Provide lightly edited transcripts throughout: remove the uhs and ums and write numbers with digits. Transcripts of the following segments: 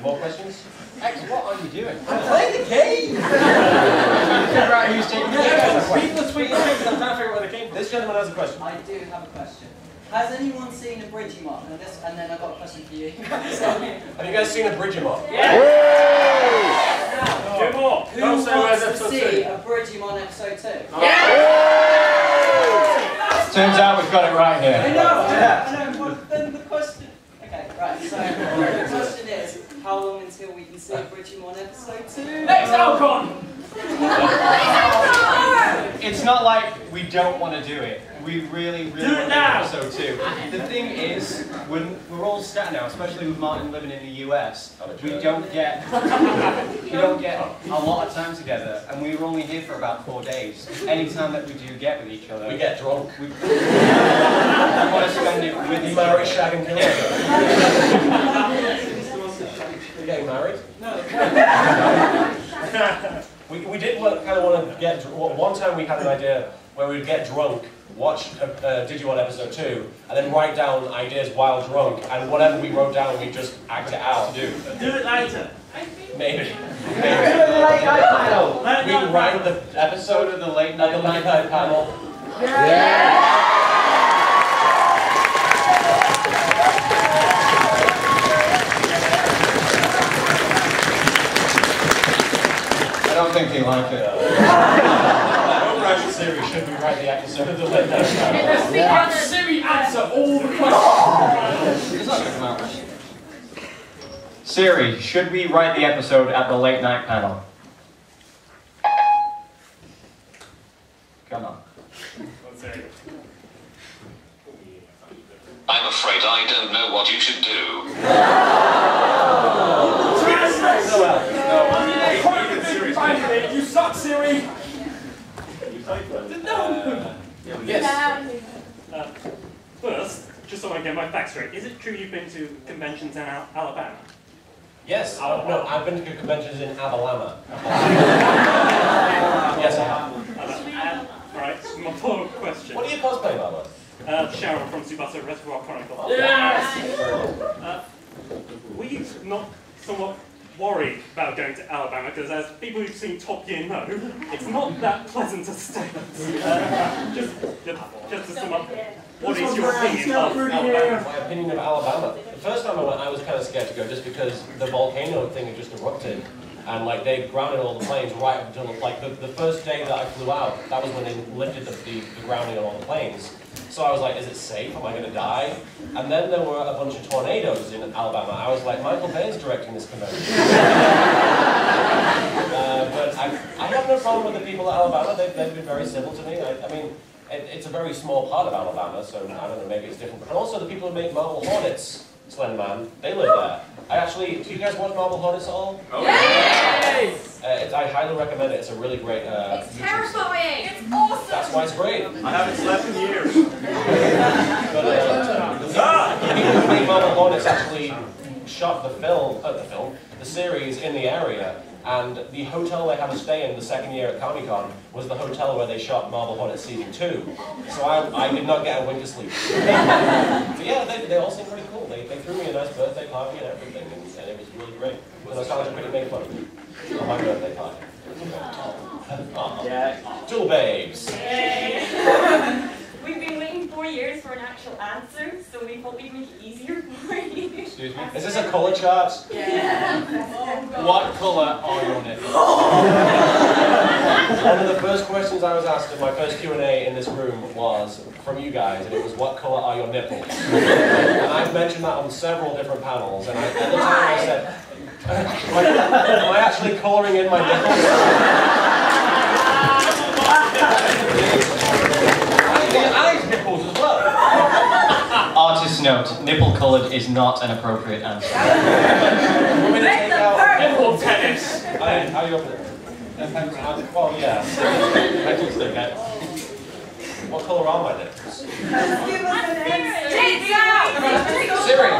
More questions? X, what are you doing? I'm playing the game! Figure out who's taking the game. People are tweeting things, I'm trying to figure out where they came from. This gentleman has a question. I do have a question. Has anyone seen Abridgers? And then I've got a question for you. Have you guys seen Abridgers? Yeah! Who wants to see Abridgers episode 2? Turns out we've got it right here. I know, but then the question... Okay, right, so the question is, how long until we can see Abridgers episode 2? Next Alcon! It's not like we don't want to do it. We really want to do episode 2. The thing is, when we're all scattered now, especially with Martin living in the US, we don't get a lot of time together, and we were only here for about 4 days. Any time that we do get with each other, We get drunk. we want to spend it with each other. Married, shag and kill each other. You getting married? No. We did kind of want to get... One time we had an idea where we would get drunk, watch Digimon episode 2, and then write down ideas while drunk, and whatever we wrote down, we just act it out. Do it later. Maybe. We write the episode of the late night panel. I don't think he liked it. Siri, should we write the episode of the late night panel? Siri, answer all the questions! It's not going to come out right. Siri, should we write the episode at the late night panel? Come on. I'm afraid I don't know what you should do. You suck, Siri! Yes. First, just so I get my facts straight, is it true you've been to conventions in Alabama? Yes. No, I've been to conventions in Alabama. Yes, I have. Alright, my follow-up question. What are you cosplaying, by the way? Sharon from Tsubasa Reservoir Chronicles. Yes! Were you not somewhat worried about going to Alabama? Because as people who've seen Top Gear know, it's not that pleasant a state. Just to sum up, what is your opinion of Alabama? My opinion of Alabama. The first time I went, I was kind of scared to go just because the volcano thing had just erupted. And like they grounded all the planes right up until like the first day that I flew out, that was when they lifted the grounding on all the planes. So I was like, is it safe? Am I going to die? And then there were a bunch of tornadoes in Alabama. I was like, Michael Bay's directing this convention. But I have no problem with the people of Alabama. They've been very civil to me. I mean, it's a very small part of Alabama, so I don't know, maybe it's different. But also the people who make Marble Hornets, Slenderman, they live there. Do you guys watch Marble Hornets at all? Oh, yes! I highly recommend it. It's a really great It's terrifying! It's awesome! That's why it's great. I haven't slept in years. But the people who make Marble Hornets actually shot the series in the area. And the hotel they had to stay in the second year at Comic-Con was the hotel where they shot Marble Hornets Season 2. So I did not get a wink of sleep. But yeah, they all seemed pretty cool. They threw me a nice birthday party and everything, and it was really great. And I started to make fun of me on my birthday party. Tool babes. We've been waiting 4 years for an actual answer, so we thought we'd make it easier for you. Excuse me? Is this a colour chart? Yeah. What colour are your nipples? One of the first questions I was asked in my first Q&A in this room was from you guys, and it was, what colour are your nipples? And I've mentioned that on several different panels, and at the time I said, am I actually colouring in my nipples? Eyes nipples as well. Artist's note, nipple-coloured is not an appropriate answer. We're going to take out Nipple tennis! How are you up with it? Well, yeah. What colour are my nipples? Siri!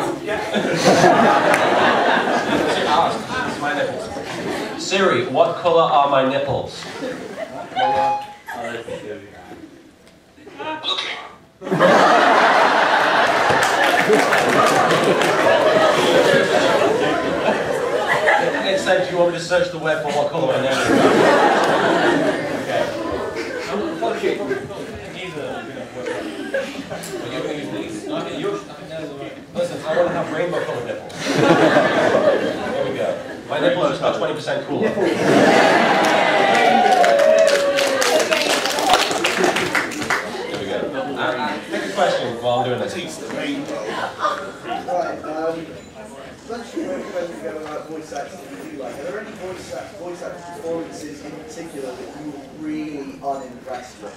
My nipples. Siri, what colour are my nipples? Looking. said, do you want me to search the web for what colour my name is? Okay. Are you going to use these? Listen, I want to have rainbow coloured nipples. There we go. My nipple is about 20% cooler. There we go. Pick a question while I'm doing this. Right, let's go about voice acting that you do like. Are there any voice acting performances in particular that you were really unimpressed with?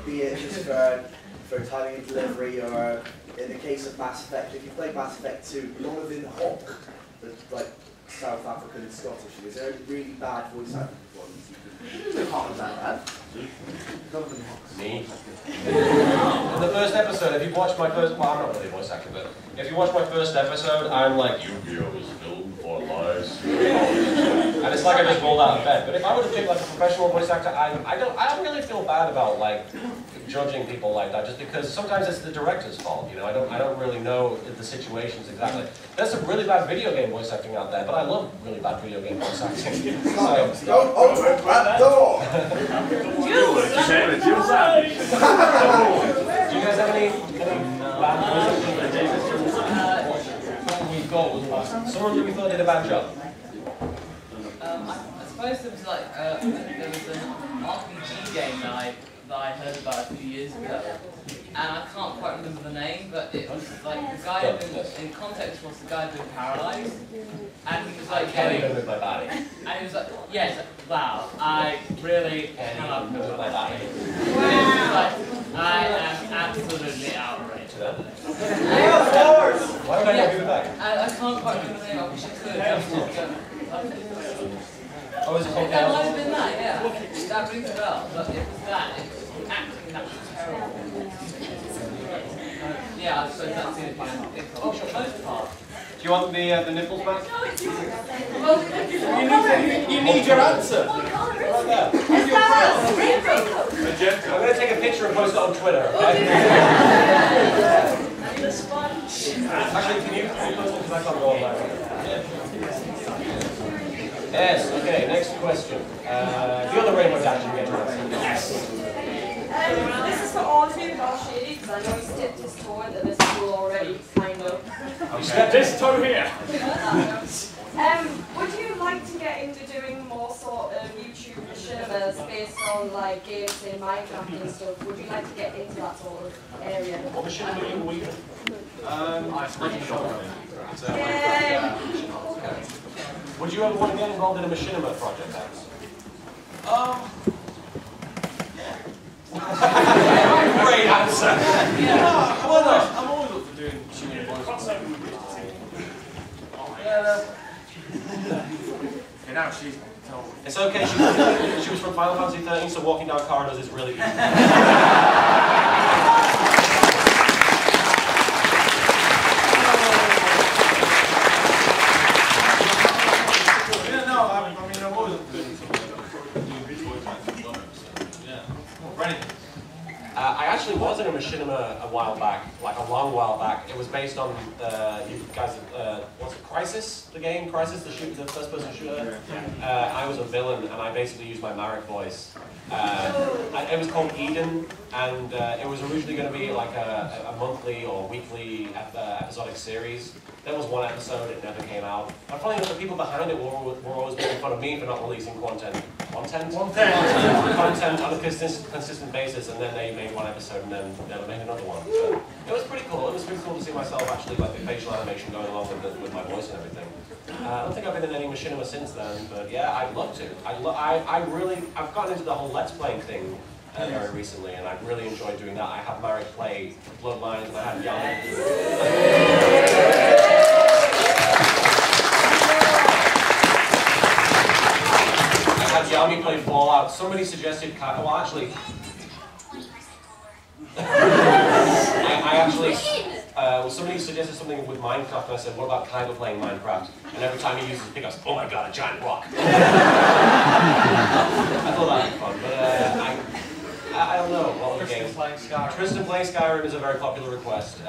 Be it just for timing and delivery, or in the case of Mass Effect, if you play Mass Effect 2, Jonathan Hawk, the like South African and Scottish, is there a really bad voice acting performance you can comment on that? Jonathan Hawk. Me? In the first episode, if you watched my first, well, I'm not really voice acting, but if you watch my first episode, I'm like, Yu-Gi-Oh was filmed for lives. And it's like I just rolled out of bed. But if I were to pick like a professional voice actor, I don't really feel bad about like judging people like that, just because sometimes it's the director's fault. You know, I don't really know the situations exactly. There's some really bad video game voice acting out there, but I love really bad video game voice acting. Don't open that door! Do you guys have any bad voice acting? Someone who we thought did a bad job. I suppose there was like there was an RPG game that I heard about a few years ago, and I can't quite remember the name, but it was like the guy in context was the guy who was paralysed, and he was like can't even move my body. And he was like, yes, wow, I really cannot move my body. Wow. I am absolutely outraged. Why would I not give it back? I can't quite remember the name. I wish I could. Oh, is it called That might have been that, yeah. That rings a bell, but it was that. It was acting that was terrible. Yeah, I suppose that's the most part. Do you want the nipples back? No, it's yours. You need your answer. What colour is Right there. it? It's rainbow. Magenta. I'm going to take a picture and post it on Twitter, okay? The sponge. Actually, can you post it because I can't go on that? Yes, okay, next question. The other rainbow dash you get to answer. Yes. This is for all of you, not shady, because I know he's dipped his toe into this pool already, kind of. Okay. This toe here. Would you like to get into doing more sort of YouTube machinimas based on like games in Minecraft and stuff? Would you like to get into that sort of area? What machinima were you doing? Would you ever want to get involved in a machinima project, Alex? Great answer. Why not? I'm always up for doing shooting voices. And now she's told. It's okay, she was from Final Fantasy 13, so walking down corridors is really easy. I actually was in a machinima a while back, like a long while back. It was based on, you guys, what's it, Crysis? The game? Crysis, the first-person shooter? I was a villain, and I basically used my Marek voice. It was called Eden, and it was originally going to be like a monthly or weekly episodic series. There was one episode, it never came out. And funny enough, the people behind it were always making fun of me for not releasing content on a consistent basis, and then they made one episode and then never made another one. So it was pretty cool. It was pretty cool to see myself actually, like the facial animation going along with my voice and everything. I don't think I've been in any machinima since then, but yeah, I'd love to. I've gotten into the whole Let's Playing thing very recently, and I've really enjoyed doing that. I had Marek play Bloodlines, and I had Yami. Yami played Fallout. Somebody suggested, well actually, somebody suggested something with Minecraft, and I said, what about Kyber playing Minecraft? And every time he uses pickups, oh my god, a giant rock. I thought that was fun, but I don't know what other games. Tristan playing Skyrim is a very popular request.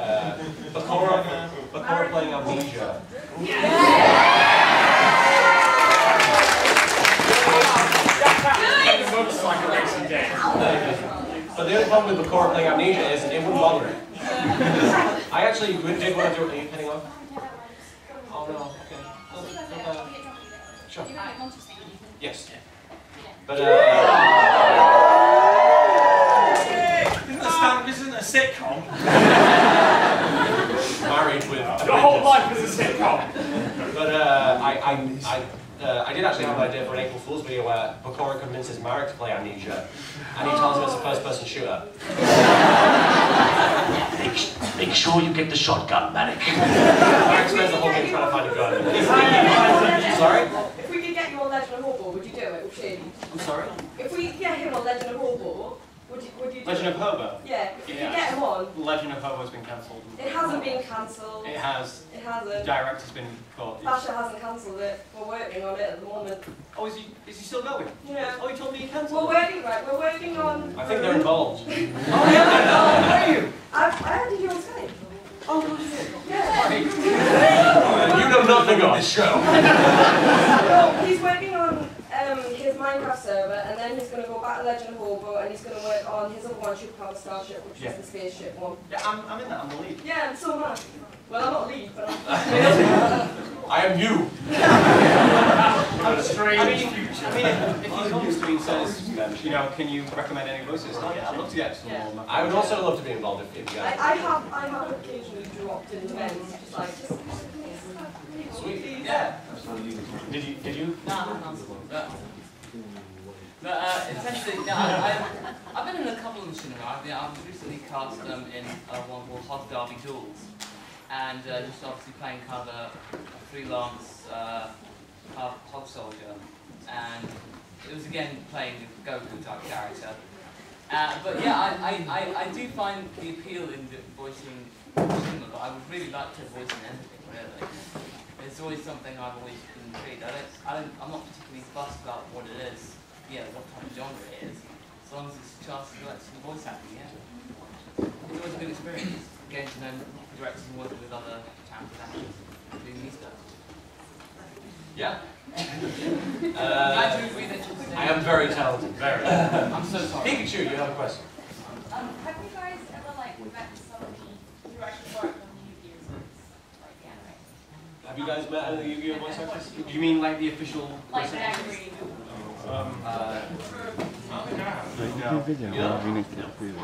Bakura playing Amnesia. But the only problem with Bakura playing Amnesia is it wouldn't bother him. I actually did want to do it. Are you heading off? Oh no, okay. Sure. Yes. But This isn't a sitcom. Married with Your whole life is a sitcom. But I did actually have an idea for an April Fool's video where Bakura convinces Marek to play Amnesia, and he tells him it's a first-person shooter. Make sure you get the shotgun, Marek. Marek spends the whole game trying to find a gun. Sorry? If we could get you on Legend of Hobo, would you do it? I'm sorry? If we could get him on Legend of Hobo, would you do Legend it? of Hobo? Yeah, if you Yeah. could get him on. Legend of Hobo's been cancelled. It hasn't been cancelled. It has. It hasn't. Director's been caught. Basha hasn't cancelled it. We're working on it at the moment. Oh, is he still going? Yeah. Oh, he told me he cancelled We're working, right? We're working on... I think they're involved. Oh, yeah, where are you? I added you on Skype. Oh, no, you did. Yeah. You know nothing of this show. No, he's working on his Minecraft server, and then he's going to go back to Legend of Hobo, and he's going to work on his other one, Superpower Starship, which is the spaceship one. Yeah, I'm in that. I'm the lead. Yeah, and so am I. Well, I'm not lead, but I'm... I am you. If he comes to me and says, you know, can you recommend any voices? Oh yeah, I'd love to get some more. I would also love to be involved if you guys. I have occasionally dropped in events, just like... Sweet. Yeah. Did you? No. But essentially, no, I've been in a couple of cinema. I've recently cast in one called Hog Derby Duels, and just obviously playing kind of a freelance hog soldier, and it was again playing a Goku type character. But yeah, I do find the appeal in voicing cinema, but I would really like to voice in anything really. It's always something I've always been intrigued. I'm not particularly fussed about what it is, what type of genre it is, as long as it's a chance to do voice acting, yeah. It's always a good experience, getting to know directors and working with other talented actors doing these stuff. Yeah. Glad to agree that you're I am very talented, very. I'm so sorry. Pikachu, you have a question. Have you guys ever met some of the directors work on Yu-Gi-Oh? Like the anime? Have you guys met any of the Yu-Gi-Oh voice actors? Do you mean like the official? Like Dan Green?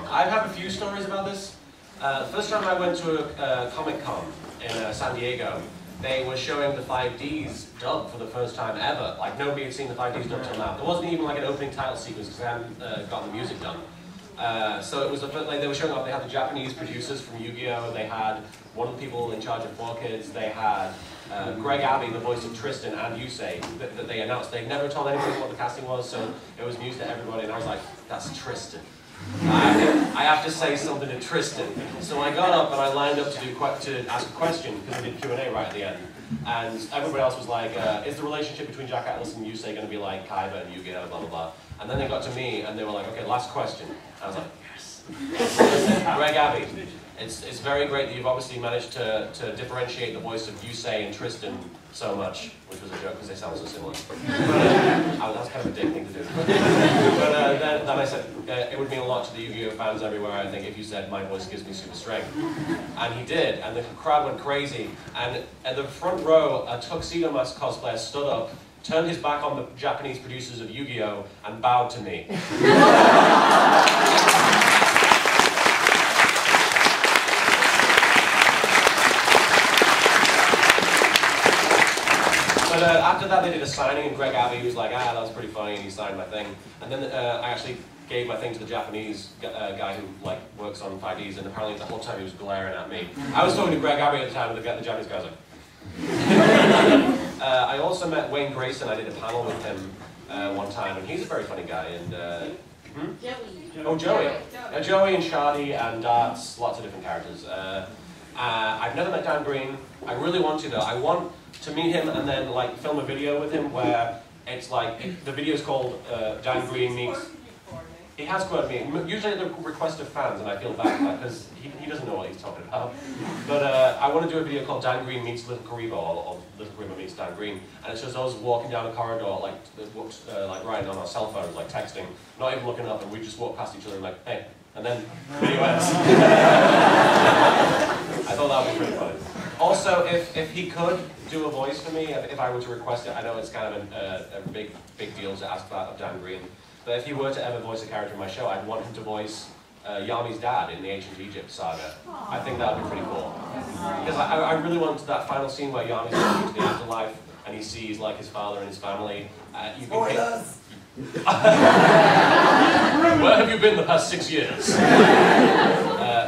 I have a few stories about this. The first time I went to a Comic-Con in San Diego, they were showing the 5Ds dub for the first time ever. Like, nobody had seen the 5Ds dub till now. There wasn't even like an opening title sequence because they hadn't gotten the music done. So it was like they were showing off. They had the Japanese producers from Yu-Gi-Oh! They had one of the people in charge of 4Kids. They had Greg Abbey, the voice of Tristan, and Yusei, that they announced. They never told anybody what the casting was, so it was news to everybody. And I was like, that's Tristan. I have to say something to Tristan. So I got up and I lined up to ask a question because I did Q&A right at the end. And everybody else was like, is the relationship between Jack Atlas and Yusei going to be like Kaiba and Yu-Gi-Oh, blah, blah, blah. And then they got to me and they were like, okay, last question. I was like, yes. Greg Abbey, it's very great that you've obviously managed to differentiate the voice of Yusei and Tristan so much, which was a joke because they sound so similar. But, that's kind of a dick thing to do. But then I said, it would mean a lot to the Yu-Gi-Oh fans everywhere, I think, if you said, my voice gives me super strength. And he did, and the crowd went crazy. And at the front row, a Tuxedo Mask cosplayer stood up, turned his back on the Japanese producers of Yu-Gi-Oh! And bowed to me. But after that, they did a signing, and Greg Abbey was like, that was pretty funny, and he signed my thing. And then I actually gave my thing to the Japanese guy who works on 5Ds, and apparently the whole time he was glaring at me. I was talking to Greg Abbey at the time, and the Japanese guy was like... I also met Wayne Grayson. I did a panel with him one time, and he's a very funny guy. And Joey. Oh, Joey. Joey and Shardy and Darts, lots of different characters. I've never met Dan Green. I really want to though. I want to meet him and then like film a video with him where it's like the video's called Dan Green meets. He has quoted me, usually at the request of fans, and I feel bad because he doesn't know what he's talking about. But I want to do a video called Dan Green meets LittleKuriboh, or LittleKuriboh meets Dan Green, and it's just us walking down a corridor, like writing on our cell phones, like texting, not even looking up, and we just walk past each other and like, hey, And then video ends. I thought that would be pretty funny. Also, if he could do a voice for me, if I were to request it, I know it's kind of a big deal to ask that of Dan Green, but if he were to ever voice a character in my show, I'd want him to voice Yami's dad in the Ancient Egypt saga. I think that would be pretty cool. Because I really wanted that final scene where Yami's going to the afterlife and he sees like his father and his family. You can Where have you been the past 6 years?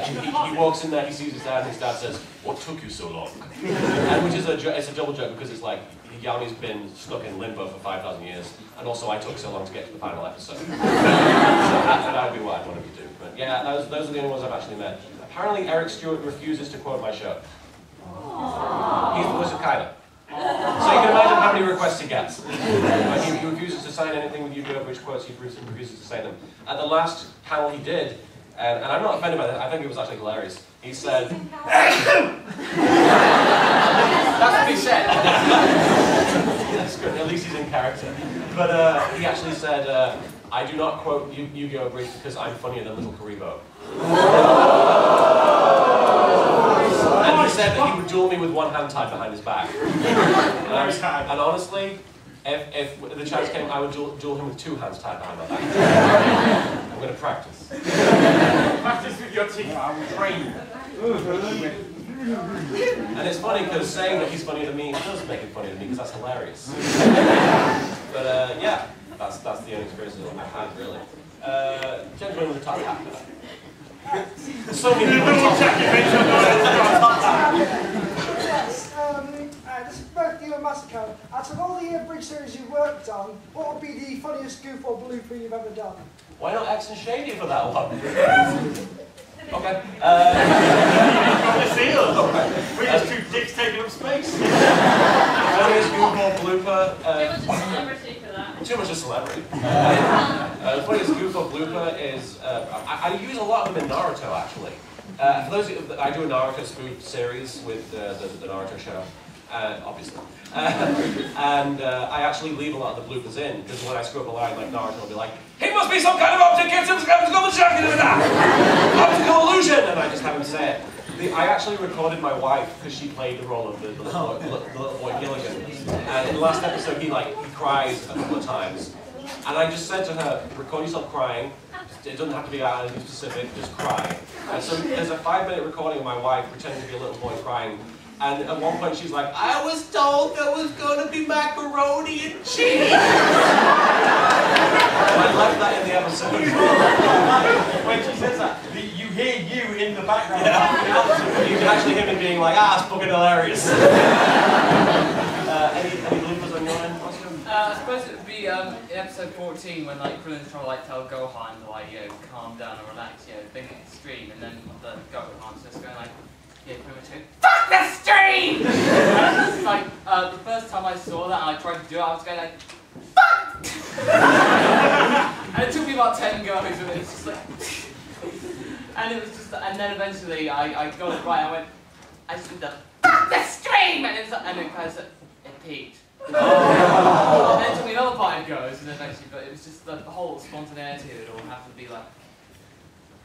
He walks in there, he sees his dad, and his dad says, "What took you so long?" And which is it's a double joke because it's like Yami's been stuck in limbo for 5,000 years, and also I took so long to get to the final episode. So that would be what I'd want him to do. But yeah, those are the only ones I've actually met. Apparently, Eric Stewart refuses to quote my show. He's the voice of Kyler. So you can imagine how many requests he gets. He refuses to sign anything with Yu-Gi-Oh! Which quotes he refuses to say them. At the last panel he did, and I'm not offended by that, I think it was actually hilarious. He said... That's what he said. That's good, at least he's in character. But he actually said, I do not quote Yu-Gi-Oh! Abridgers because I'm funnier than LittleKuriboh. And he said that he would duel me with one hand tied behind his back. And honestly, if the chance came, I would duel him with two hands tied behind my back. I'm going to practice. Practice with your teeth. I will train you. And it's funny because saying that he's funnier than me does make him funnier than me because that's hilarious. But yeah, that's the only experience I've had really. Gentleman with the top hat. So many people Yes, this is both you and Massacre. Out of all the Abridged series you've worked on, what would be the funniest goof or blooper you've ever done? Why not X and Shady for that one? Okay. We're just two dicks taking up space. Funniest goof or blooper. Too much a celebrity for that. Too much a celebrity. The funniest goof or blooper is I use a lot of them in Naruto actually. For those I do a Naruto spoof series with the Naruto show, obviously. And I actually leave a lot of the bloopers in because when I screw up a line like Naruto will be like, "He must be some kind of optical illusion," and I just have him say it. I actually recorded my wife because she played the role of the little boy Gilligan, and in the last episode he cries a couple of times, and I just said to her, "Record yourself crying. It doesn't have to be anything specific. Just cry." And so there's a 5-minute recording of my wife pretending to be a little boy crying, and at one point she's like, "I was told there was going to be macaroni and cheese." I left that in the episode. When she says that, you hear you in the background. Yeah. You can actually hear me being like, "Ah, it's fucking hilarious." Any bloopers on your end? I suppose it would be in episode 14 when Krillin's trying to tell Gohan to calm down and relax, think of the stream, and then the Gohan's just going pretty much "Fuck the stream!" It's the first time I saw that and I tried to do it, I was going "Fuck!" And it took me about 10 goes, and it was just and it was just, and then eventually I got it right. I said "Fuck the stream!" and it kind of it peaked. And then to the other part it goes, and then eventually, but it was just the whole spontaneity of it all happened to be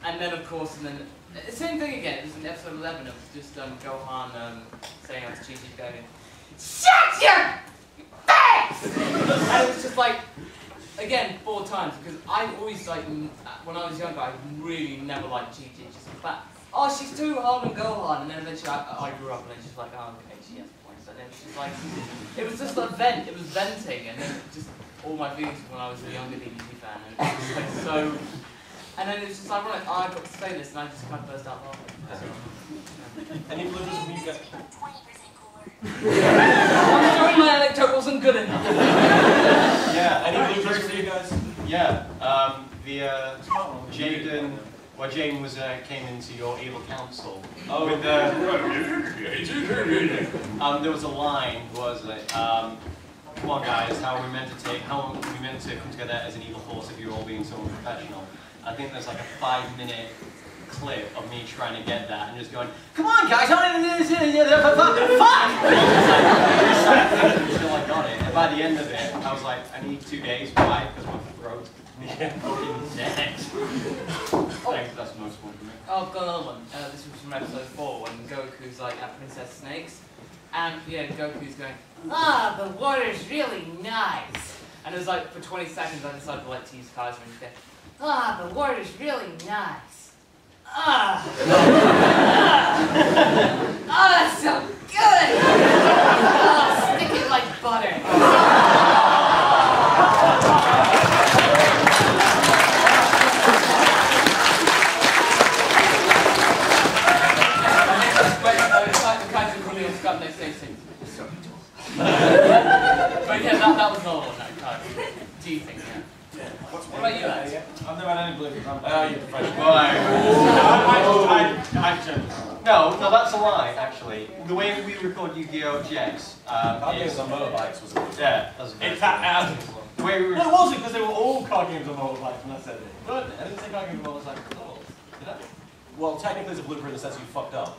and then of course, and then same thing again. It was in episode 11. It was just Gohan saying on Chi going, "Shut your face!" And it was just again 4 times because I always when I was younger I really never liked Chi. Just oh, she's too hard on Gohan, and then eventually I grew up and then she's oh okay, she has points, and then she's it was just a vent, it was venting, and then just all my feelings when I was a younger DBZ fan, and it was just so, and then it's just ironic, I got to say this, and I just kind of burst out laughing. So, Any bloopers from you guys? My anecdote wasn't good enough. Yeah, any bloopers for you guys? Yeah, Jaden. Well, Jane came into your evil council. Oh, with there was a line, was it? Come on, guys, how are we meant to come together as an evil force if you're all being so unprofessional? I think there's a 5-minute clip of me trying to get that and just going, "Come on, guys, how are we fuck!" Until I got it, and by the end of it, I was like, I need 2 days. Why? Because my throat's fucking dead. Thanks, that's I've got another one. This was from episode 4 when Goku's like at Princess Snake's, and yeah, Goku's going, "Ah, the water's really nice." And it was like for 20 seconds I decided to like tease Kaiser and just go, "Ah, the water's really nice. Ah, oh, that's so good. Oh, stick it like butter." But yeah, that was another one that kind of teasing, yeah. What about you guys? I've never had any blueberries. You're professional. No, that's a lie, actually. The way we record Yu-Gi-Oh! GX Card games on motorbikes was a yeah, that's very the way we No, it wasn't, because they were all card games on motorbikes when I said it. But I didn't say card games on motorbikes at all. Did I? Well, technically it's a blooper in the sense you fucked up.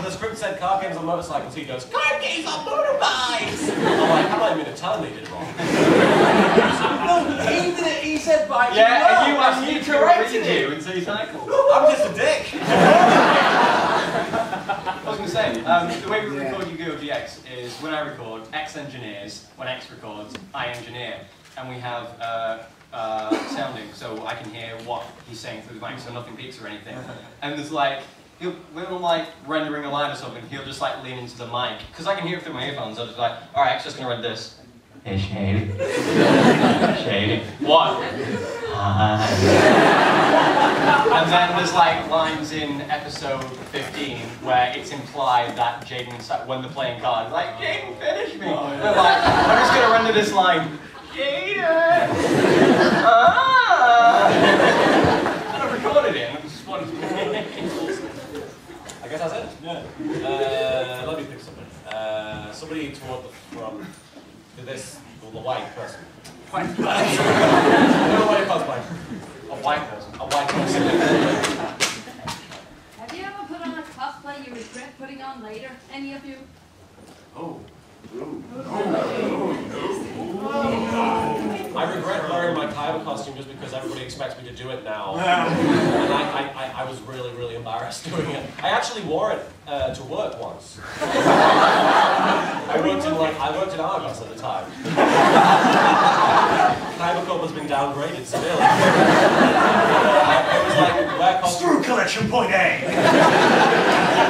the script said card games on motorcycles, he goes, card games on motorbikes! I'm like, how do I mean to tell him he did it wrong? No, he said bike. yeah, and you asked me to correct you and say cycle. I'm just a dick! I was going to say, the way we record Yu-Gi-Oh! GX is when I record, X engineers, when X records, I engineer. And we have sounding, so I can hear what he's saying through the mic, so nothing peaks or anything. And there's like, when I'm like rendering a line or something, he'll just like lean into the mic, because I can hear it through my earphones. I'll just be like, alright, X just going to read this. Hey, Shady. Shady. What? Hi. And then there's like lines in episode 15 where it's implied that Jaden's when they're playing cards, like, Jaden, finish me. And they're like, I'm just going to render this line. Jaden! And I've recorded it, and I just wanted to I guess that's it. Yeah. Let me pick somebody. Somebody toward the front. The white person. White person. No white cosplay. A white person. A white person. Have you ever put on a cosplay you regret putting on later? Any of you? Oh. I regret wearing my Kaiba costume just because everybody expects me to do it now. And I was really, really embarrassed doing it. I actually wore it to work once. I worked in Argos at the time. Kaiba Corp has been downgraded severely. It was like, wear costume. Screw collection point A!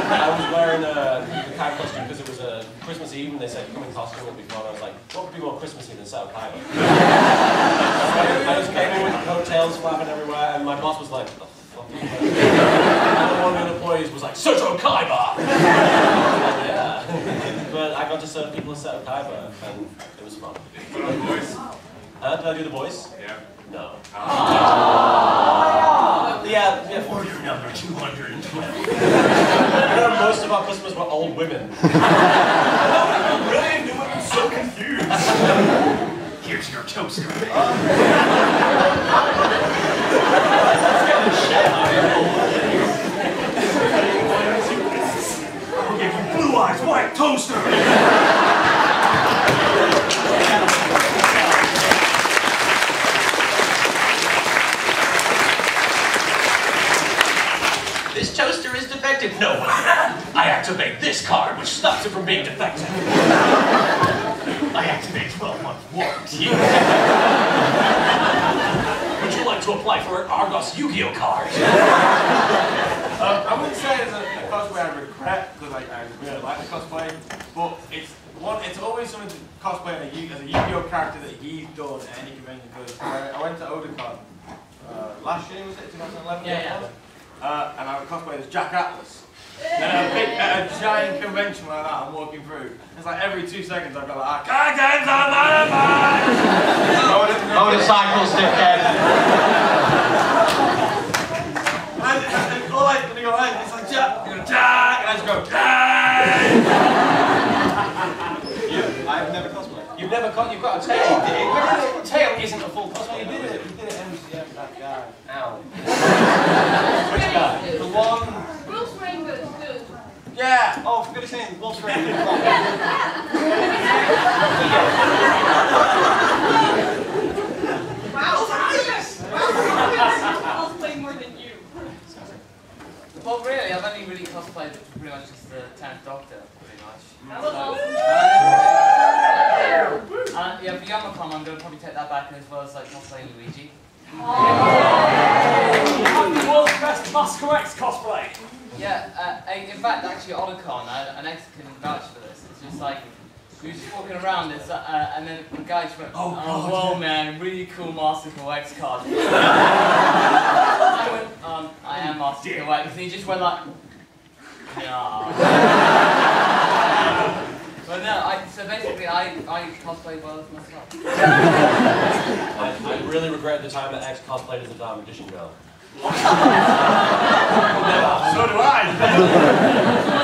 I was wearing the Kaiba costume because it was Christmas Eve and they said come in costume will be fun. I was like, what would be more Christmassy than Sao Kaiba? I just came in with coattails flapping everywhere and my boss was like, what the fuck? And one of the employees was like, Soto Kaiba! Yeah. But I got to serve people a set of Kaiba and it was fun. Did I do the voice? Yeah. No. Oh. Yeah. Order number 212. Most of our customers were old women. Really? I'm so confused. Here's your toaster. I'll give you blue eyes, white toaster. This toaster is defective. No, I activate this card, which stops it from being defective. I activate 12-month warranty. Would you like to apply for an Argos Yu-Gi-Oh card? I wouldn't say it's a cosplay I regret, because I really like the cosplay, but it's always something to cosplay as a Yu-Gi-Oh character that he's done at any convention, because I went to Otakon last year, was it, 2011? Yeah. And I cosplayed as Jack Atlas. And at a giant convention like that, I'm walking through. It's like every 2 seconds I've got like, card games on motorbikes! Motorcycles, dickhead! And all I go, it's like Jack, you go, Jack, and I just go, Jack! I've never cosplayed. You've never you've got a tail. A tail isn't a full cosplay. You did it MCM, that guy. Ow. Which guy? The one... Wolf's Rainbow's good. Yeah! Oh, for goodness sake, Wolf's Rainbow. Wow, nice! I'll play more than you. the 10th Doctor, pretty much. That was awesome. Yeah, for Yamacon, I'm going to probably take that back as well as like cosplaying Luigi. The world's best Muscle X cosplay. Yeah, in fact, actually, Alcon, an ex can vouch for this. It's just like, we were just walking around, and then the guy just went, oh whoa, man, really cool Master X card. I went, I am Master X, and he just went like, no. But no, so basically, I cosplay well as myself. I really regret the time that X cosplayed as a Dark Magician girl. So do I!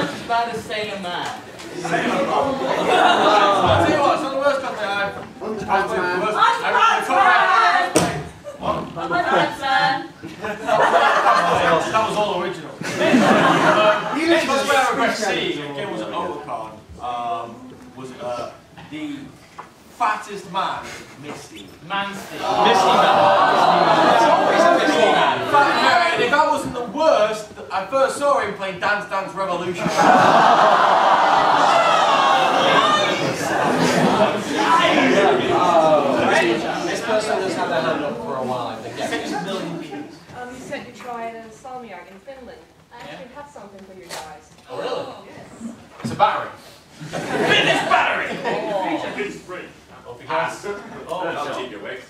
It's about a sailor man. Sailor man. I'll tell you what, it's not the worst cosplay I've cosplayed. That was all original. Next cosplay I regret seeing, again, was at Alcon. Was the fattest man, Misty. Misty Man. And if that wasn't the worst, I first saw him playing Dance Dance Revolution. This person has had their hand up for a while, I think. 6 million views. You said you tried a salmiak in Finland. I actually have something for you guys. Oh, really? Yes. It's a battery. Fitness battery! It's free. I'll keep you awake.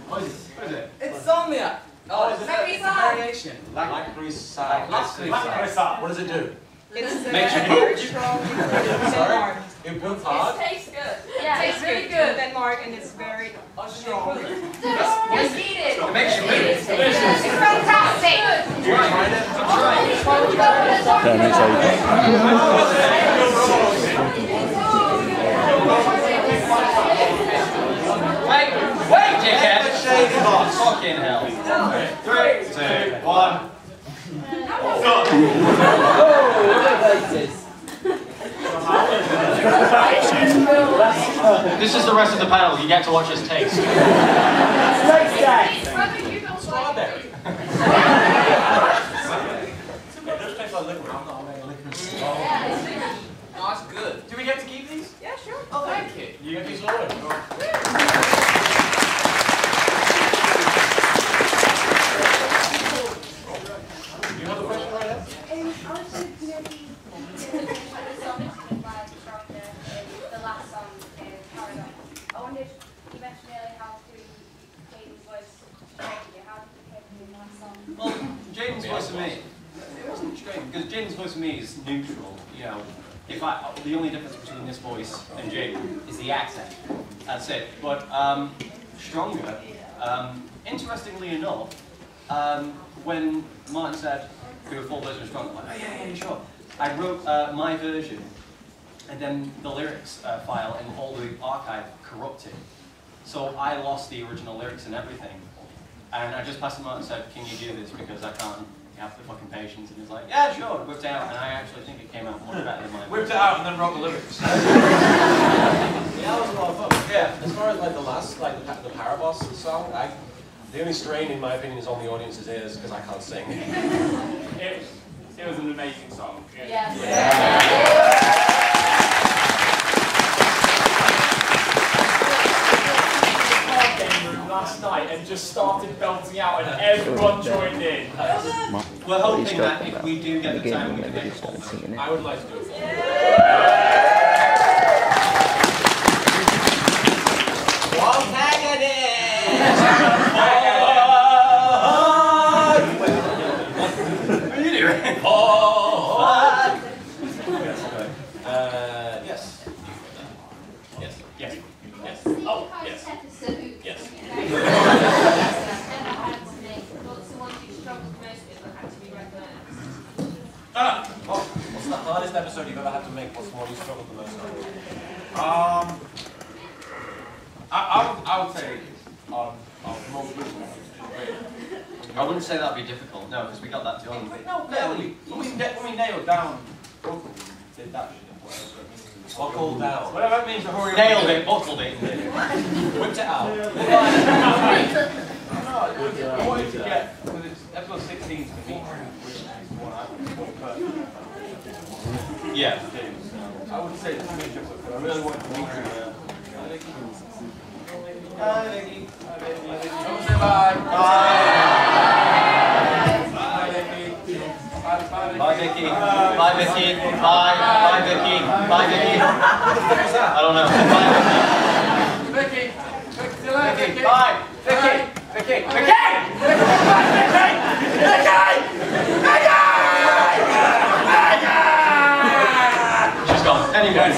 What is it? It's Somnia! Oh, it's a variation. What does it do? It's Makes you very poop. strong in Sorry? Denmark. It poops hard? It tastes good. Yeah, it's really good in Denmark and it's very strong. Just eat it. It makes you poop. It's fantastic. You tried it? Wait, dickhead! Fucking hell. 3, 2, 1. This is the rest of the panel. You get to watch us taste. Strawberry. It does taste like liquid. I'm not making liquid. Oh, that's good. Do we get to keep these? Yeah, sure. Oh, thank you. You get these all in. You have a question right now? The last song, Paradox. I wondered, you mentioned earlier how to Jaden's voice straight. How did you pick the last song? Well, Jaden's voice for me, it wasn't strange, because Jaden's voice for me is neutral, you know. The only difference between this voice and Jaden is the accent. That's it. But stronger. Interestingly enough, when Martin said do a full version of Stronger, I'm like, oh yeah, sure. I wrote my version, and then the lyrics file and all the archive corrupted. So I lost the original lyrics and everything. And I just passed him out and said, can you do this, because I can't have the fucking patience. And he's like, yeah, sure, whipped it out, and I actually think it came out much better than mine. Whipped it out and then wrote the lyrics. Yeah, that was a lot of fun. Yeah, as far as like the last, like the Paraboss song, the only strain, in my opinion, is on the audience's ears because I can't sing. It was an amazing song. Yes. Last night and just started belting out and everyone joined in. We're hoping that if we do get the time, we can make it full. I would like to do it. One tag it What are you doing? Yes. Yes. Yes. Yes. Oh, yes. Yes. What's the hardest episode you've ever had to make? What's the one you struggled the most on? I would say most people. I wouldn't say that'd be difficult, no, because we got that done. No, when we nailed down, did that shit. Buckled down. Whatever that means to hurry up. Nailed it, buckled it. Whipped it out. I wanted to get, because it's episode 16 to me, which is the one I was Yeah. I would say it's me, but I really want to meet you. Bye, Nikki. Don't say bye. Bye, Nikki. Bye, Vicky. Bye, Vicky. Bye. Bye, Vicky. Bye, Vicky. I don't know. Bye, Vicky. Vicky. Vicky. Bye. Vicky. Vicky. Vicky. She's gone. Anyway.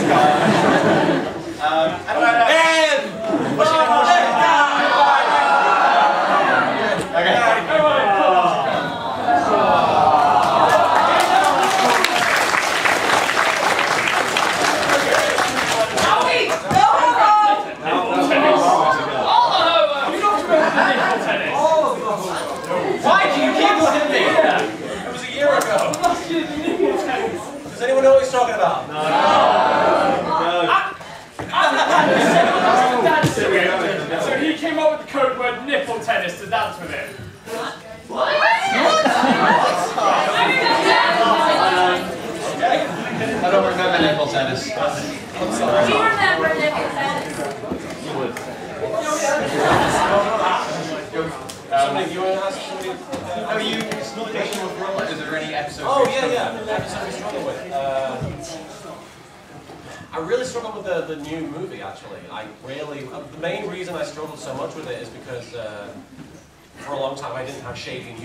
Why do you keep looking at me? It was a year ago. Does anyone know what he's talking about? No. So he came up with the code word nipple tennis to dance with him. What? I don't remember nipple tennis. I'm sorry. Do you remember nipple tennis? Somebody, you want to ask somebody? Are you struggling with roller? Is there any episode? Oh, yeah. Episode we struggle with. I really struggle with the new movie, actually. The main reason I struggled so much with it is because for a long time I didn't have Shady and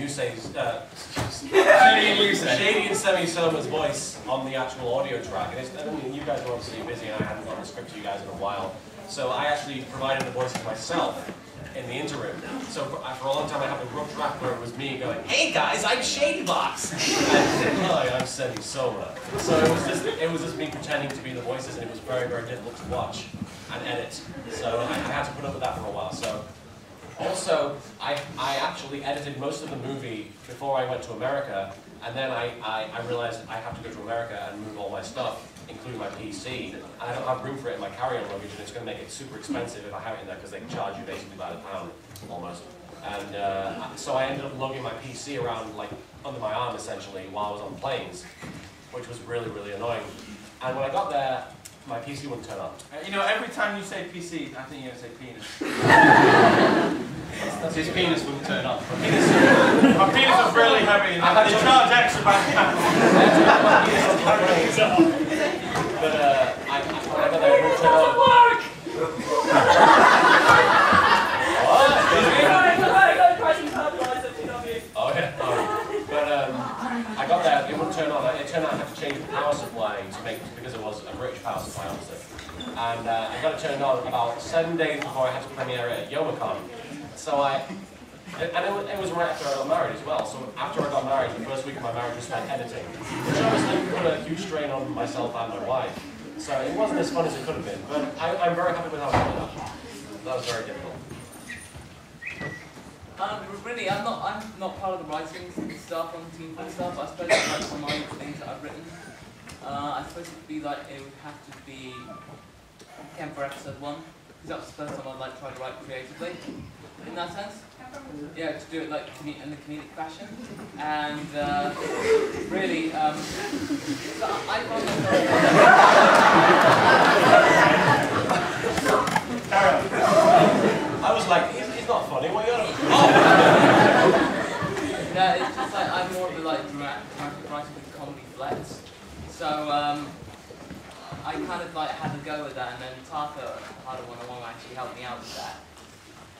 Semi Soma's voice on the actual audio track. And I mean, you guys were obviously busy and I hadn't gotten the script to you guys in a while. So I actually provided the voices myself in the interim. So for a long time I had a rough track where it was me going, "Hey guys, I'm Shady Box." And hi, I'm Semi Soma. So it was just me pretending to be the voices, and it was very, very difficult to watch and edit. So I had to put up with that for a while. So also I actually edited most of the movie before I went to America, and then I realized I have to go to America and move all my stuff, including my PC, and I don't have room for it in my carry-on luggage, and it's going to make it super expensive if I have it in there, because they can charge you basically by the pound, almost. And so I ended up lugging my PC around, like, under my arm, essentially, while I was on planes, which was really, really annoying. And when I got there, my PC wouldn't turn on. You know, every time you say PC, I think you're going to say penis. His penis wouldn't turn on. My penis is really heavy, and they charge extra by the pound. But I got there, it wouldn't turn on. Oh, yeah. But I got there, it wouldn't turn on. It turned out I had to change the power supply because it was a British power supply, obviously. And I got it turned on about 7 days before I had to premiere it at YomaCon. So it was right after I got married as well. So after I got married, the first week of my marriage was spent editing, which obviously put a huge strain on myself and my wife. So it wasn't as fun as it could have been, but I'm very happy with how it turned out. That was very difficult. Really, I'm not part of the writing stuff on Team Full stuff. I suppose it's like some of my things that I've written. I suppose it would have to be Ken for episode 1, because that was the first time I'd like try to write creatively. In that sense, yeah, to do it like in the comedic fashion, and really, I found I was like, he's not funny. What are you doing? Yeah, it's just like I'm more of a dramatic writer with comedy flex. So I kind of had to go with that, and then Taka, Harder 101, actually helped me out with that.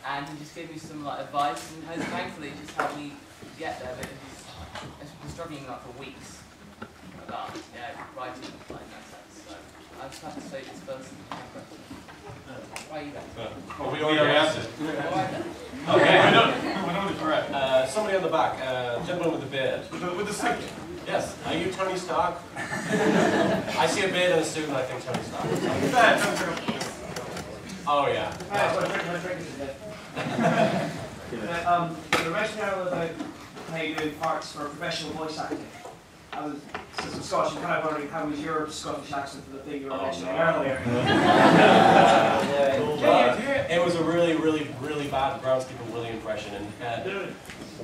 And he just gave me some advice, and thankfully it just helped me get there. But it's been struggling for weeks about writing in that sense. So I just have to say this first. Why are you there? Well, we already answered. Alright then. Okay, we know the correct. Somebody on the back, gentleman with the beard. With the suit. Yes. Are you Tony Stark? I see a beard and a suit, and I think Tony Stark. Oh yeah. The rationale about how you're doing parts for professional voice acting. since I'm Scottish, I'm kind of wondering how was your Scottish accent for the thing you were mentioning earlier? It was a really, really, really bad groundskeeper Willie impression, and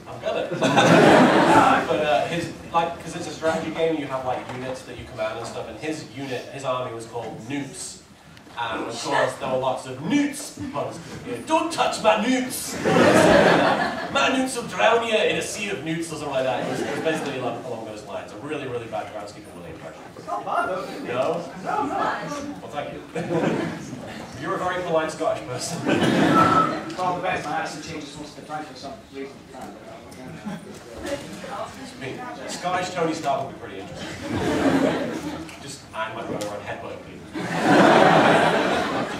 I'm gonna. But because it's a strategy game, you have like units that you command and stuff, and his army was called Newts. And of course, there were lots of newts puns. Don't touch my newts! My newts will drown you in a sea of newts or something like that. It was basically along those lines. A really, really bad groundskeeper Willie impression. It's not bad though. No? No, no. Well, thank you. You're a very polite Scottish person. Well, the best, my accent changes most of the time for some reason. Scottish Tony Stark would be pretty interesting. Just, I might go around headbutting people. Do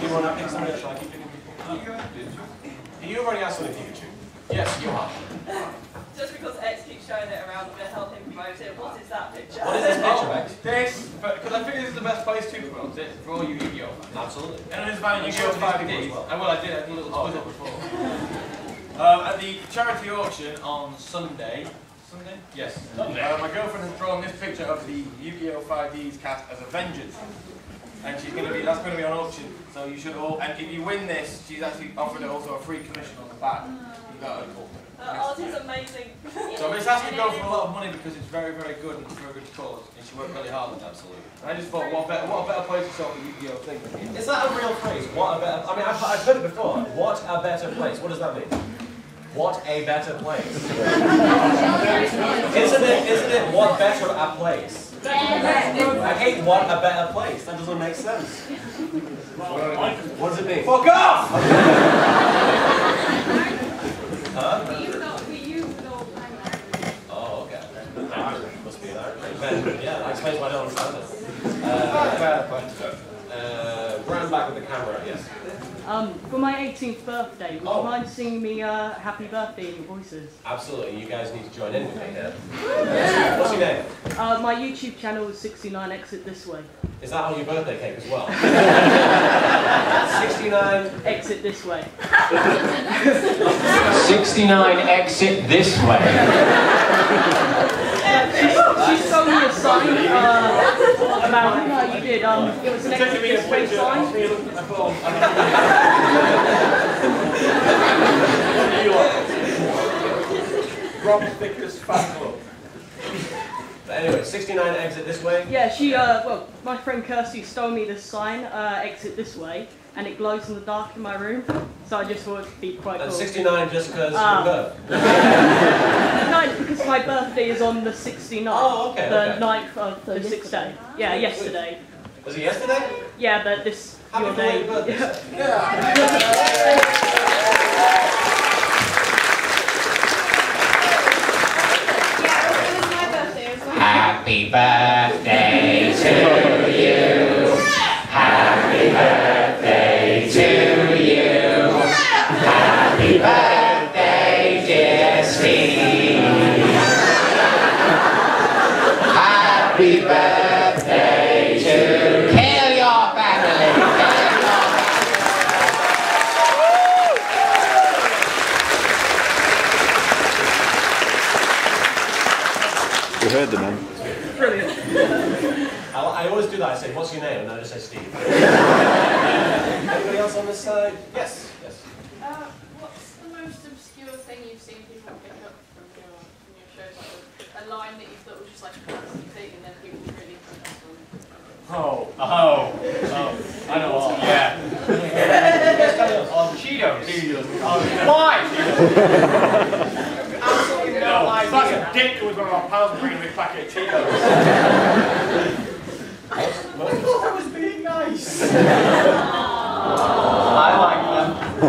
you want to pick somebody? Shall I keep picking people? You already asked something, Pikachu. Yes, you are. Just because X keeps showing it around, I'm going to help him promote it. What is that picture? What is this picture, X? This, because I think this is the best place to promote it for all you Yu-Gi-Oh fans. Absolutely. And it is about Yu-Gi-Oh 5D. Well. Well, I did a little twizzle before. At the charity auction on Sunday. Sunday? Yes. Sunday. My girlfriend has drawn this picture of the Yu-Gi-Oh 5D's cast as Avengers. And that's going to be on auction. So you should all, and if you win this, she's actually offered also a free commission on the back. You got it. Art is amazing. So this has to go for a lot of money because it's very, very good and for a good cause. And she worked really hard on it. Absolutely. And I just thought, what a better place to sell the Yu-Gi-Oh thing. Is that a real phrase? What a better... I mean, I've heard it before. What a better place. What does that mean? What a better place. Isn't it what better a place? I hate what a better place. That doesn't make sense. What does it mean? Fuck off! Huh? Oh, okay. Must be that. Yeah, that explains why I don't understand it. Round back with the camera, yes. For my 18th birthday, would you mind singing me happy birthday in your voices? Absolutely, you guys need to join in with me here. What's your name? My YouTube channel is 69 Exit This Way. Is that on your birthday cake as well? 69 Exit This Way. 69 Exit This Way. She told me a sign about you did. It was an Exit This Way sign. Rob Thicker's fan club. But anyway, 69 Exit This Way? Yeah, well, my friend Kirsty stole me this sign, Exit This Way, and it glows in the dark in my room, so I just thought it'd be quite cool. And 69 just because your birth? No, because my birthday is on the 69th, the 9th of the 6th day. Yeah, yesterday. Was it yesterday? Yeah, but this, your day. Happy birthday to you. Happy birthday to you. Happy birthday, dear Steve. Happy birthday to kill your family. You heard the man. Brilliant. I always do that. I say, what's your name? And then I just say Steve. Anybody else on this side? Yes. Yes. What's the most obscure thing you've seen people pick up from your shows? Like a line that you thought was just like a classic thing and then people really focus on? I know what. Yeah. Cheetos. Why? Absolutely no idea. That's a dick who was one of our pals bringing me a packet of Cheetos. I was being nice. I like them.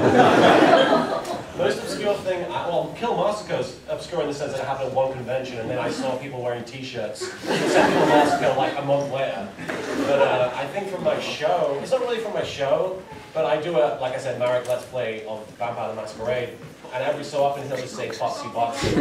Most obscure thing, well, Kill Massacre's obscure in the sense that it happened at one convention and then I saw people wearing t-shirts that said Kill Massacre like a month later. But I think from my show, it's not really from my show, but I do like I said, Marek Let's Play of Vampire the Masquerade, and every so often he'll just say Foxy Boxy.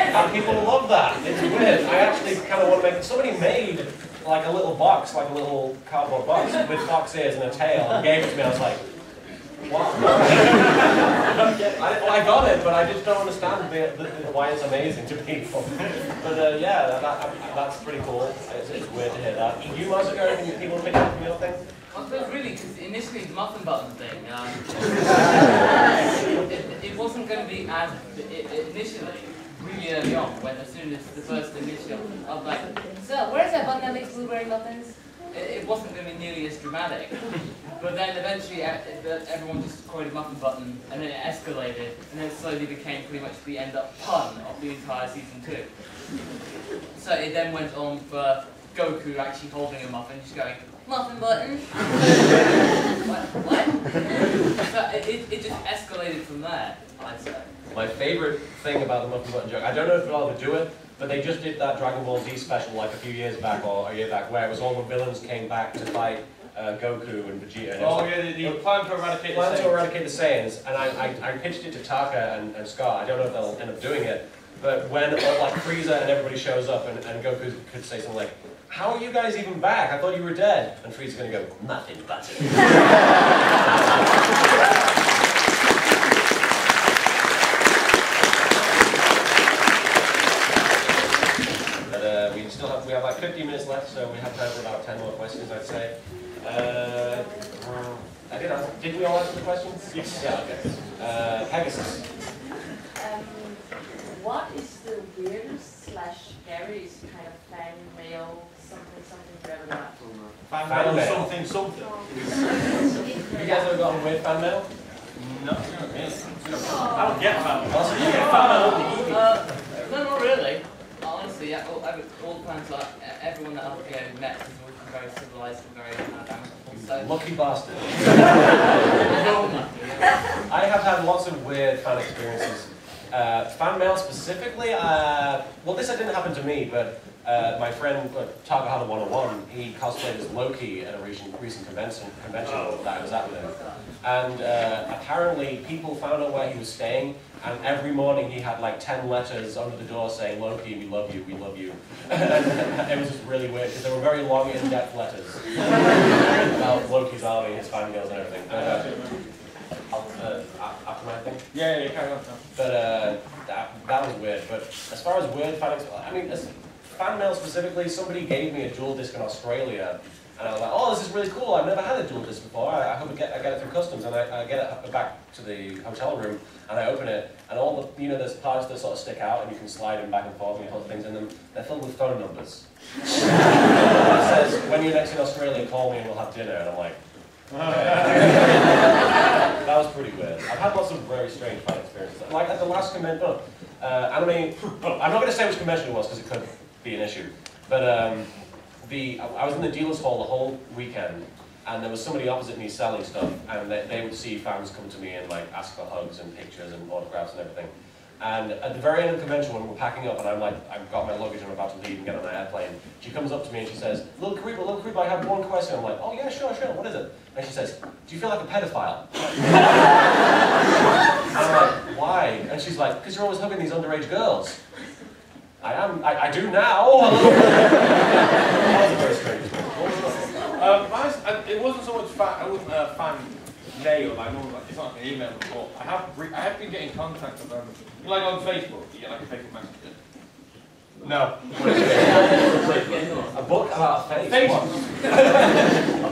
And people love that. It's weird. I actually kind of want to make, somebody made like a little box, like a little cardboard box with fox ears and a tail and gave it to me. I was like, What? I got it, but I just don't understand why it's amazing to people. But yeah, that's pretty cool. It's weird to hear that. You, Massacre, anything people pick up from your thing? I suppose really, because initially the muffin button thing, it wasn't going to be as, initially, really early on, when as soon as the first initial, I was like, so where's that button that makes blueberry muffins? It wasn't going to be nearly as dramatic. But then eventually everyone just called it muffin button, and then it escalated, and then it slowly became pretty much the end-up pun of the entire season 2. So it then went on for Goku actually holding a muffin, just going, muffin button. what? So it just escalated from there, I'd say. My favorite thing about the muffin button joke, I don't know if they'll ever do it, but they just did that Dragon Ball Z special like a few years back, or a year back, where it was all the villains came back to fight Goku and Vegeta. And the plan to eradicate the Saiyans. And I pitched it to Taka and Scar. I don't know if they'll end up doing it, but when like Frieza and everybody shows up and Goku could say something like, how are you guys even back? I thought you were dead. And Frieza's going to go, nothing but it. We have like 15 minutes left, so we have time for about 10 more questions, I'd say. Did we all answer the questions? Yes. Yeah, okay. Pegasus. What is the weirdest / scariest kind of fan mail something you ever got? Fan mail? Something. You guys ever got a weird fan mail? No. I don't get fan mail. Also, you get fan mail on the email. No, not really. Honestly, all fans, like everyone that I've met has always been very civilized and very amicable. So lucky bastard. I have had lots of weird fan experiences. Fan mail specifically, well, this didn't happen to me, but my friend Takahata 101, he cosplayed as Loki at a recent convention that I was at with him. And apparently people found out where he was staying, and every morning he had like 10 letters under the door saying, Loki, we love you, we love you. And it was just really weird, because they were very long, in-depth letters about Loki's army, his fangirls and everything. After my thing? Yeah, carry on. But that was weird. But as far as weird fan mail specifically, somebody gave me a dual disc in Australia, and I was like, oh, this is really cool. I've never had a dual disc before. I hope I get it through customs, and I get it back to the hotel room, and I open it, and all the there's parts that sort of stick out, and you can slide them back and forth, and you put things in them. They're filled with phone numbers. It says, when you're next in Australia, call me and we'll have dinner, and I'm like. That was pretty weird. I've had lots of very strange fan experiences. Like at the last convention, anime. I'm not going to say which convention it was because it could be an issue. But I was in the dealer's hall the whole weekend, and there was somebody opposite me selling stuff, and they would see fans come to me and like ask for hugs and pictures and autographs and everything. And at the very end of the convention, when we're packing up, and I've got my luggage and I'm about to leave and get on an airplane, she comes up to me and she says, LittleKuriboh, I have one question. I'm like, oh yeah, sure, what is it? And she says, do you feel like a pedophile? And I'm like, why? And she's like, because you're always hugging these underage girls. I do now. That was a very strange It wasn't so much fan mail, like it's not like an email report. I have been getting contact with them. Like on Facebook, you get like a Facebook message. No. A book about a face?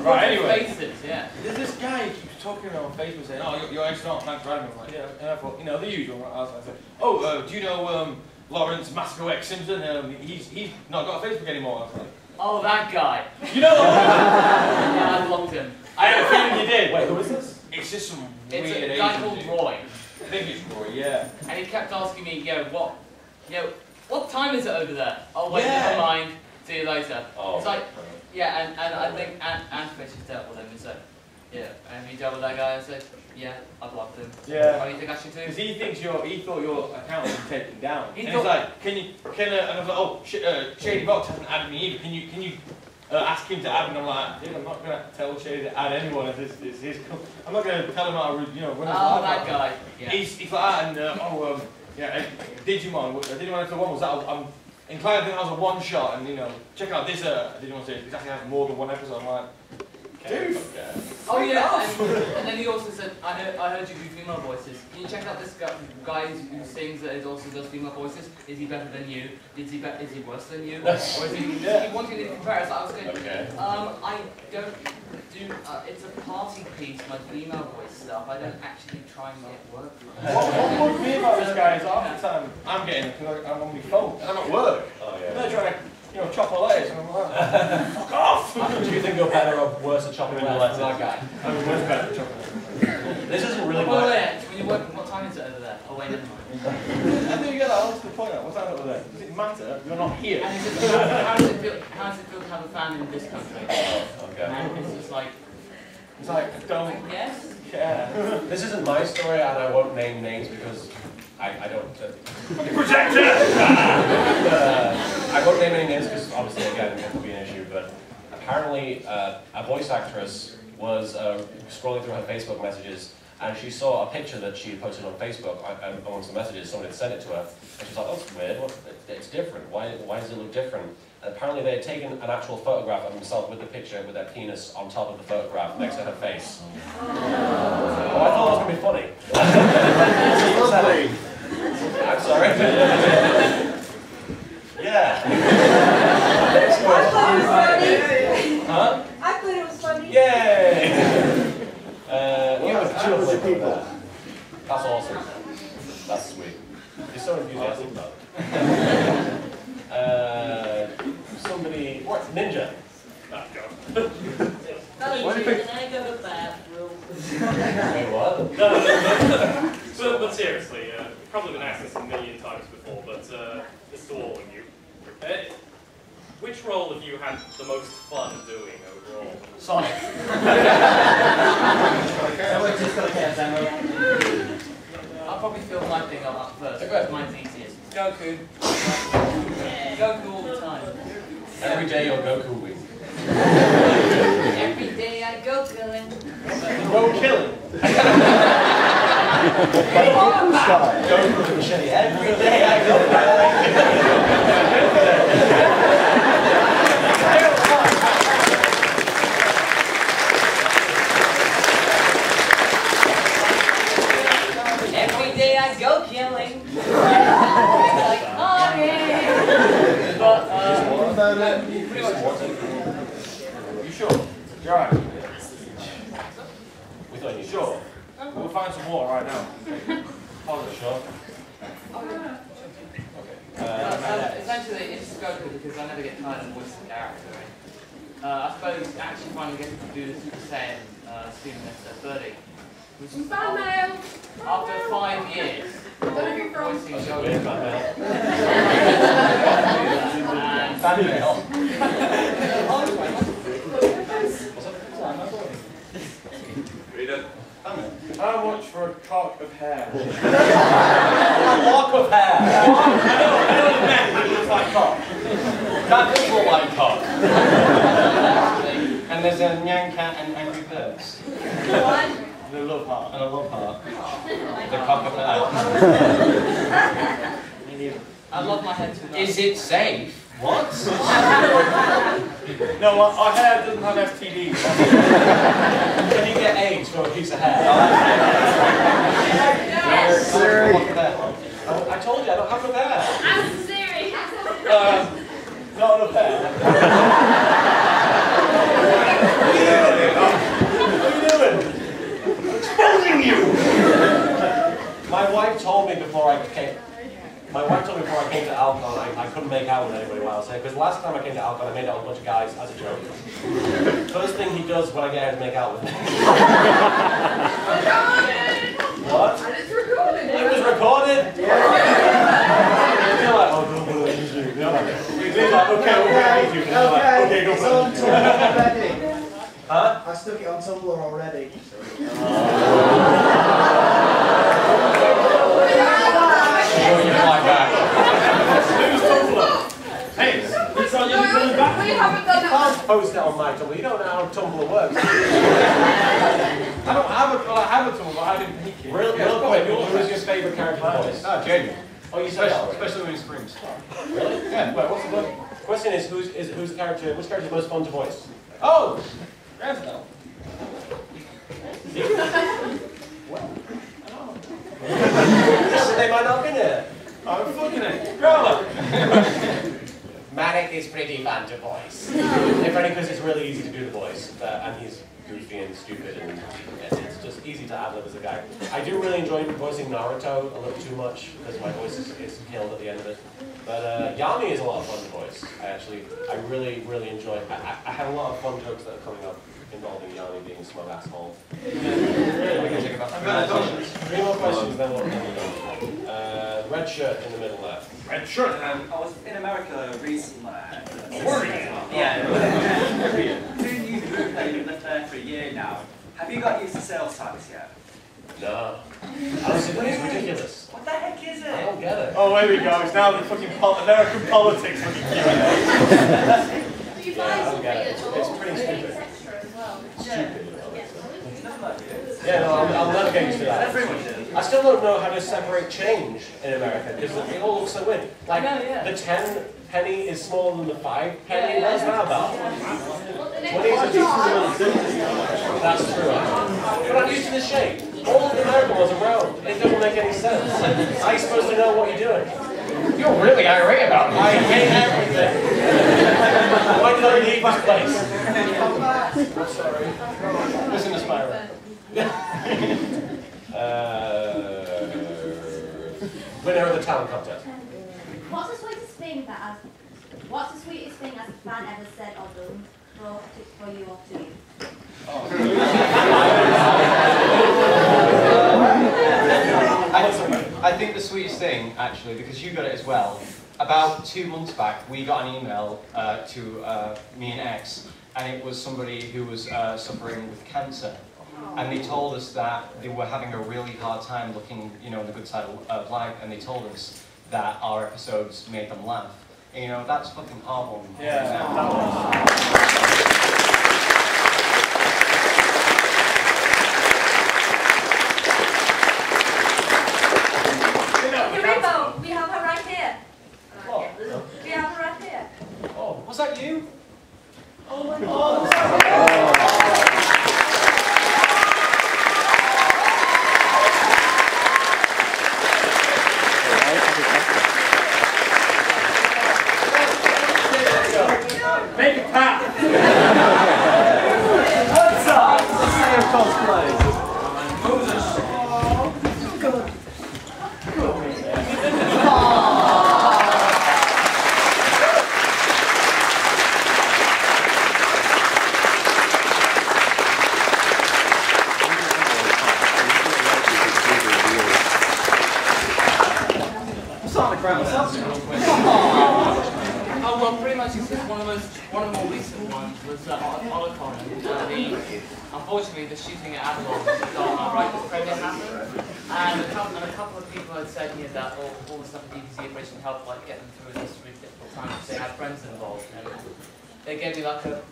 Right, anyway. Faces, yeah. There's this guy who keeps talking on Facebook saying, oh, you're excellent, thanks for having me. I'm like, yeah, and I thought, the usual. I was like, oh, do you know Lawrence Massacre X Simpson? He's not got a Facebook anymore. I was like, oh, that guy. You know what? Yeah, I blocked him. I had a feeling you did. Wait, who is this? It's just some It's weird a guy Asian called dude. Roy. I think it's Roy, yeah. And he kept asking me, what time is it over there? Oh, wait, never mind. See you later. Oh. It's like, yeah, and I think Anne Fish has dealt with him and said, yeah, and he dealt with that guy and said, yeah, I blocked him. Yeah. How do you think I should do? Because he thought your account was taken down. He and thought, he's like, and I was like, oh, Shady Box hasn't added me either. Can you ask him to add me? And I'm like, dude, I'm not going to tell Shady to add anyone if it's his. I'm not going to tell him how to, run his life. oh, that guy. Yeah. He's like that, and Digimon episode 1 was that. I'm inclined to think that was a one shot, and check out this Digimon series. It actually has more than one episode. I'm like, Dude. Oh yeah, and then he also said, I heard you do female voices. Can you check out this guy who sings that also does female voices? Is he better than you? Is he worse than you? Or is he wanting to compare us? I was going, I don't do, it's a party piece, my female voice stuff. I don't actually try and get work. What bugs me about this guy is half the time I'm on my phone and I'm at work. Oh yeah. They're trying to, chop my legs and I'm like, fuck off! Do you think you're better or worse at chopping legs than that guy? I'm much better at chopping legs. This isn't really Oh wait, when you're working, what time is it over there? Oh wait, never mind. I think you get that all to the point out. What's that over there? Does it matter? You're not here. And how does it feel to have a fan in this country? Okay. And it's just like, don't care. This isn't my story, and I won't name names because I don't. Project it! I won't name any names because obviously, again, it could be an issue. But apparently, a voice actress was scrolling through her Facebook messages, and she saw a picture that she had posted on Facebook amongst the messages. Someone had sent it to her, and she's like, "Oh, it's weird. It's different. Why does it look different?" And apparently, they had taken an actual photograph of themselves with the picture with their penis on top of the photograph next to her face. Oh, I thought it was going to be funny. I'm sorry. Yeah. I thought it was funny. Huh? I thought it was funny. Yay! People. That's awesome. That's sweet. You're so enthusiastic about it. Somebody. What? Ninja. Oh, God. Where do you think? Can I go to the bathroom? Wait, what? No. But seriously, you've probably been asked this a million times before, but this to all of you. Which role have you had the most fun doing overall? Sonic. I'll probably fill my thing up first. Okay. Mine's easiest. Goku. Goku all the time. Every day you're Goku week. Every day I go killing. Go killing. Goku with machete. Every day I go Every day I go killing. Like, oh yeah. But, You sure? You're right. We thought you sure. We'll find some more right now. Sure. Essentially, it's Goku because I never get tired of voicing the character. I suppose actually finally getting to do the Super Saiyan Student Episode 30. Which is after 5 years voicing Goku. How much for a cock of hair? A lock of hair. I know the man, but it looks like cock. That does look like cock. And there's a Nyan Cat and Angry Birds. What? The love heart. And a love heart. The cock of hair. I love my head too much. Is it safe? What? No, our hair doesn't have STDs. Can you get AIDS for a piece of hair? I told you I don't have enough hair. I'm serious. Not enough hair. What are you doing? Exposing you! My wife told me before I came. My wife told me before I came to Alcon I couldn't make out with anybody while I was here, because last time I came to Alcon I made out with a bunch of guys as a joke. First thing he does when I get here to make out with me. What? And it's recorded. It was recorded? Yeah. You're like, oh, don't believe you. You're like, okay, okay, go for it. Already. Huh? I stuck it on Tumblr already. Hey, it's on you. We haven't done that. I'll post it on my Tumblr. You don't know how Tumblr works. I don't have a, well, I have a Tumblr, but I didn't make it. Real quick, who's your favourite character voice? Ah, Jamie. Oh, you said that already? Especially when he screams. Really? Yeah. Wait, what's the question is whose character, which character is most fun to voice? Oh! Yes, no. They might not be there. I'm fucking it. Go! Manic is pretty fun to voice. If only because it's really easy to do the voice, and he's goofy and stupid, and it's just easy to ad-lib as a guy. I do really enjoy voicing Naruto a little too much, because my voice is killed at the end of it. But Yami is a lot of fun to voice. I really, really enjoy it. I have a lot of fun jokes that are coming up involving Yami being a smug asshole. We can take about 3 more questions. 3 more questions, then we'll go. Red shirt in the middle left. Red shirt. I was in America recently. Yeah. 2 years ago, you've lived there for a year now. Have you got used to sales tax yet? No. Honestly, it's ridiculous. What the heck is it? I don't get it. Oh, here we go. It's now the fucking American politics fucking Q&A. Yeah, I don't get it. It's pretty stupid. Yeah, no, I'll never get used to that. I still don't know how to separate change in America, because it all looks so weird. Like, the 10 penny is smaller than the 5 penny. What's that about? 20 is a That's true. But I'm used to the shape. All of the American ones are round. It doesn't make any sense. How are you supposed to know what you're doing? You're really irate about me. I hate everything. Why did I leave this place? I'm sorry. Listen to Spyro. Winner of the talent contest. What's the sweetest thing as a fan ever said or done for you or to you? I think the sweetest thing, actually, because you got it as well, about 2 months back, we got an email to me and X, and it was somebody who was suffering with cancer. And they told us that they were having a really hard time looking, on the good side of life, and they told us that our episodes made them laugh. And, that's fucking heartwarming. Yeah, that LittleKuriboh, we have her right here. Oh. We have her right here. Oh, was that you? Oh my God. Make it pat! What's up? Let's say a cosplay. Well, pretty much it's just one of the more recent ones was Alcon. Unfortunately, the shooting at Abridgers right as premiere happened, and a couple of people had said here that all the stuff at DPZ Operation helped get them through this really difficult time because they had friends involved. And they gave me like a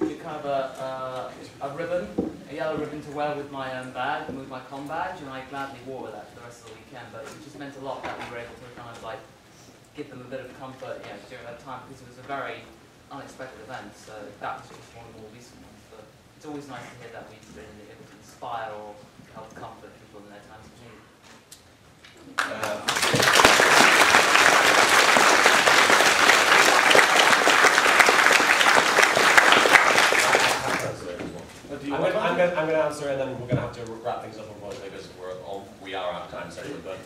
ribbon, a yellow ribbon to wear with my badge and with my comm badge, and I gladly wore that for the rest of the weekend. But it just meant a lot that we were able to kind of give them a bit of comfort, during that time, because it was a very unexpected event. So that was just one of the more recent ones. But it's always nice to hear that we've been able to inspire or help comfort people in their times of need. I'm going to answer, and then we're going to have to wrap things up, unfortunately, because we are out of time, sadly. But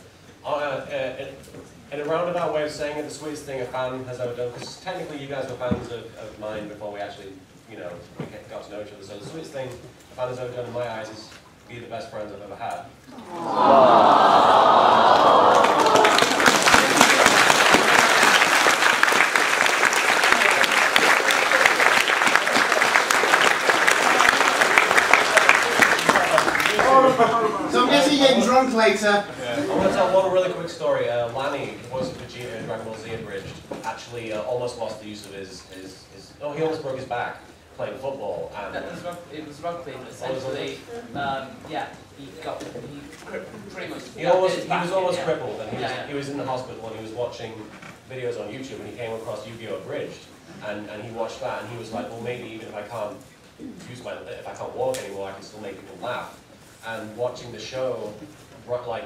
in a roundabout way of saying it, the sweetest thing a fan has ever done, because technically you guys were fans of mine before we actually, we got to know each other. So the sweetest thing a fan has ever done in my eyes is be the best friends I've ever had. So I'm guessing you're getting drunk later. Yeah. I want to tell one really quick story. Lanny, the voice of Vegeta in Dragon Ball Z Abridged, actually almost lost the use of his he almost broke his back playing football. And it was rugby, but essentially, he pretty much... He was almost crippled, and he was in the hospital, and he was watching videos on YouTube, and he came across Yu-Gi-Oh! Abridged, and he watched that, and he was like, well, maybe even if I can't walk anymore, I can still make people laugh. and watching the show, like,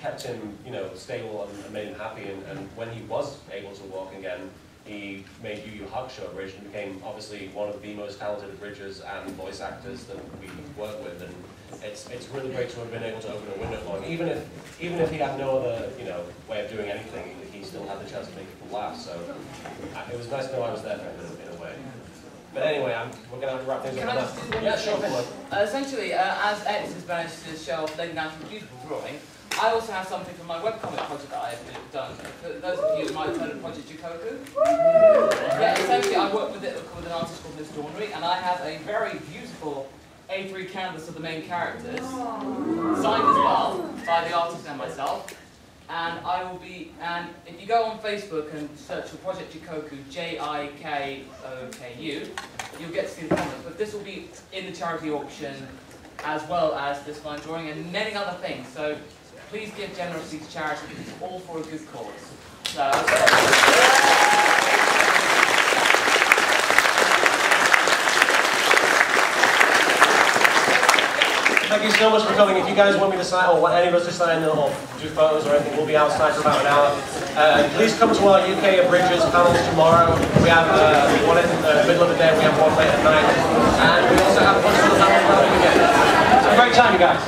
kept him, you know, stable and made him happy. And when he was able to walk again, he made Yu Yu Hakusho Abridged and became obviously one of the most talented Abridgers and voice actors that we work with. And it's really great to have been able to open a window for him. Even if he had no other, you know, way of doing anything, he still had the chance to make people laugh. So it was nice to know I was there for him in a way. But anyway, we're going to have to wrap things Can up. I just do one Yeah, more sure. thing? Essentially, as X has managed to show off Lady Natural Beautiful drawing, I also have something from my webcomic project that I've done. For those of you who might have heard of Project Jikoku. Yeah, essentially I work with an artist called Miss Dawnry, and I have a very beautiful A3 canvas of the main characters, signed as well by the artist and myself. And and if you go on Facebook and search for Project Jikoku, Jikoku, you'll get to see the comic. But this will be in the charity auction, as well as this fine drawing and many other things. So please give generously to charity, because it's all for a good cause. So. Thank you so much for coming. If you guys want me to sign, or want any of us to sign, or do photos or anything, we'll be outside for about an hour. Please come to our UK Abridgers panels tomorrow. We have one in the middle of the day, we have one late at night. And we also have a bunch of other panels throughout the weekend. It's a great time, you guys.